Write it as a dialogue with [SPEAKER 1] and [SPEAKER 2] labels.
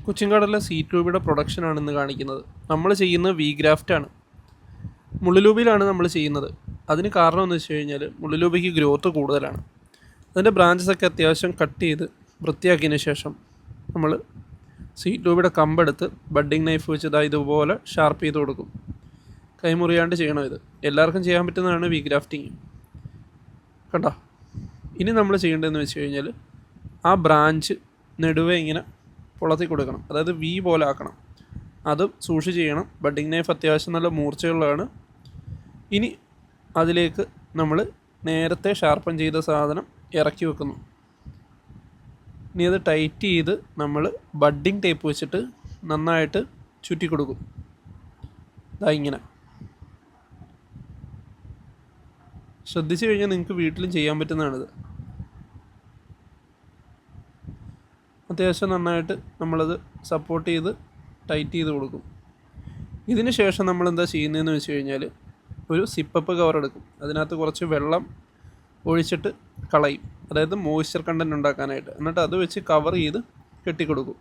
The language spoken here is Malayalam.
[SPEAKER 1] കൊച്ചിൻകാടുള്ള സീറ്റ് ലൂബിയുടെ പ്രൊഡക്ഷനാണ് ഇന്ന് കാണിക്കുന്നത്. നമ്മൾ ചെയ്യുന്നത് വി ഗ്രാഫ്റ്റാണ്. മുള്ളുലൂബിയിലാണ് നമ്മൾ ചെയ്യുന്നത്. അതിന് കാരണം എന്ന് വെച്ച് കഴിഞ്ഞാൽ മുള്ളുലൂബിക്ക് ഗ്രോത്ത് കൂടുതലാണ്. അതിൻ്റെ ബ്രാഞ്ചസൊക്കെ അത്യാവശ്യം കട്ട് ചെയ്ത് വൃത്തിയാക്കിയതിന് ശേഷം നമ്മൾ സീറ്റ് ലൂബിയുടെ കമ്പെടുത്ത് ബഡ്ഡിങ് നൈഫ് വെച്ച് ഇതുപോലെ ഷാർപ്പ് ചെയ്ത് കൊടുക്കും. കൈമുറിയാണ്ട് ചെയ്യണം. ഇത് എല്ലാവർക്കും ചെയ്യാൻ പറ്റുന്നതാണ് വി ഗ്രാഫ്റ്റിങ്. കണ്ടോ? ഇനി നമ്മൾ ചെയ്യേണ്ടതെന്ന് വെച്ച് കഴിഞ്ഞാൽ ആ ബ്രാഞ്ച് നെടുവെ ഇങ്ങനെ പൊളത്തി കൊടുക്കണം. അതായത് വി പോലെ ആക്കണം. അത് സൂക്ഷിച്ച് ചെയ്യണം. ബഡ്ഡിങ് നൈഫ് അത്യാവശ്യം നല്ല മൂർച്ചയുള്ളതാണ്. ഇനി അതിലേക്ക് നമ്മൾ നേരത്തെ ഷാർപ്പൻ ചെയ്ത സാധനം ഇറക്കി വെക്കുന്നു. ഇനി അത് ടൈറ്റ് ചെയ്ത് നമ്മൾ ബഡ്ഡിങ് ടേപ്പ് വെച്ചിട്ട് നന്നായിട്ട് ചുറ്റി കൊടുക്കും. ഇങ്ങനെ ശ്രദ്ധിച്ചു കഴിഞ്ഞാൽ നിങ്ങൾക്ക് വീട്ടിലും ചെയ്യാൻ പറ്റുന്നതാണിത്. അത്യാവശ്യം നന്നായിട്ട് നമ്മളത് സപ്പോർട്ട് ചെയ്ത് ടൈറ്റ് ചെയ്ത് കൊടുക്കും. ഇതിന് ശേഷം നമ്മൾ എന്താ ചെയ്യുന്നതെന്ന് വെച്ച് കഴിഞ്ഞാൽ ഒരു സിപ്പപ്പ് കവർ എടുക്കും. അതിനകത്ത് കുറച്ച് വെള്ളം ഒഴിച്ചിട്ട് കളയും. അതായത് മോയ്സ്ചർ കണ്ടൻറ്റ് ഉണ്ടാക്കാനായിട്ട്. എന്നിട്ട് അത് വെച്ച് കവർ ചെയ്ത് കെട്ടിക്കൊടുക്കും.